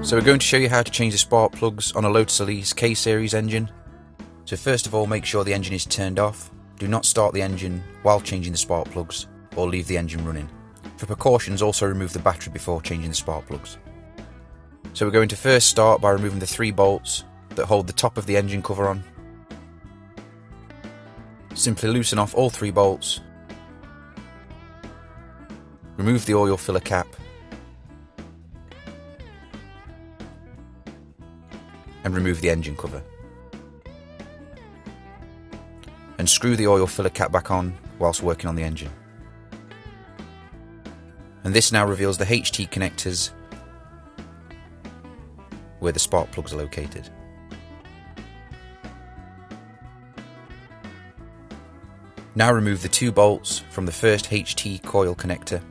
So we're going to show you how to change the spark plugs on a Lotus Elise K-Series engine. So first of all, make sure the engine is turned off. Do not start the engine while changing the spark plugs or leave the engine running. For precautions, also remove the battery before changing the spark plugs. So we're going to first start by removing the 3 bolts that hold the top of the engine cover on. Simply loosen off all 3 bolts. Remove the oil filler cap. And remove the engine cover. And screw the oil filler cap back on whilst working on the engine. And this now reveals the HT connectors where the spark plugs are located. Now remove the 2 bolts from the first HT coil connector.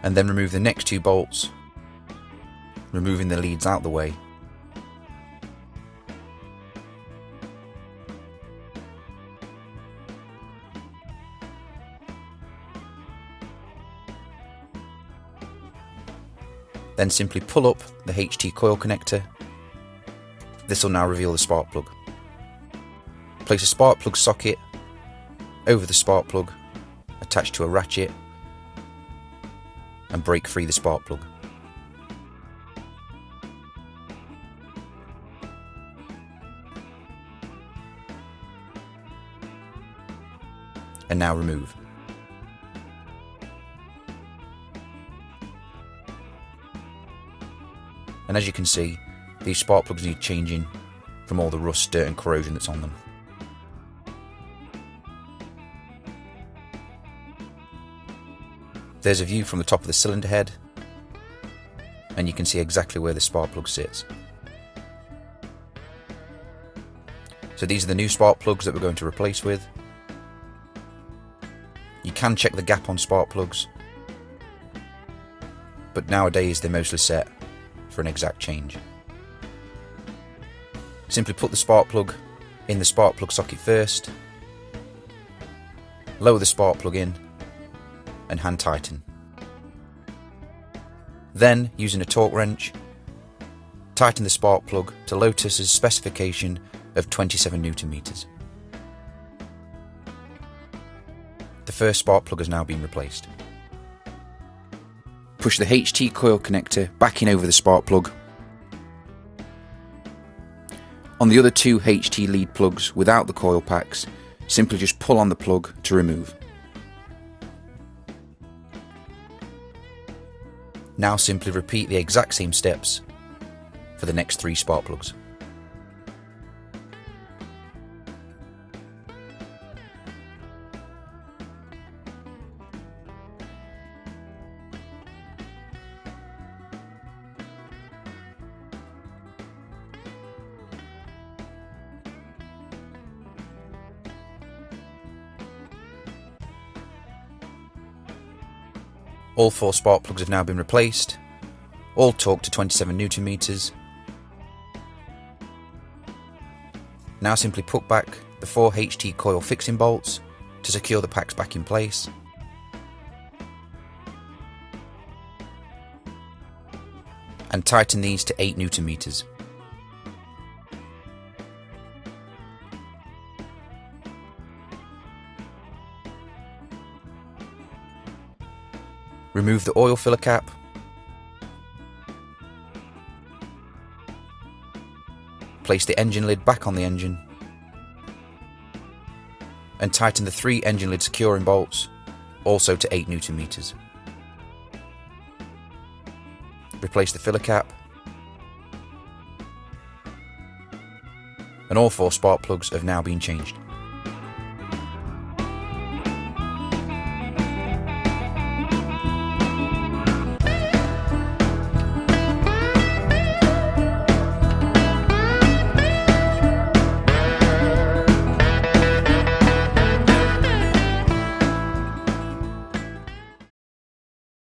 And then remove the next 2 bolts, removing the leads out the way. Then simply pull up the HT coil connector. This will now reveal the spark plug. Place a spark plug socket over the spark plug attached to a ratchet and break free the spark plug. And now remove. And as you can see, these spark plugs need changing from all the rust, dirt and corrosion that's on them. There's a view from the top of the cylinder head, and you can see exactly where the spark plug sits. So these are the new spark plugs that we're going to replace with. You can check the gap on spark plugs, but nowadays they're mostly set for an exact change. Simply put the spark plug in the spark plug socket first, lower the spark plug in and hand tighten. Then, using a torque wrench, tighten the spark plug to Lotus's specification of 27 Nm. The first spark plug has now been replaced. Push the HT coil connector back in over the spark plug. On the other 2 HT lead plugs without the coil packs, simply just pull on the plug to remove. Now simply repeat the exact same steps for the next 3 spark plugs. All 4 spark plugs have now been replaced, all torqued to 27 Nm. Now simply put back the 4 HT coil fixing bolts to secure the packs back in place. And tighten these to 8 Nm. Remove the oil filler cap. Place the engine lid back on the engine. And tighten the 3 engine lid securing bolts, also to 8 Nm. Replace the filler cap. And all 4 spark plugs have now been changed.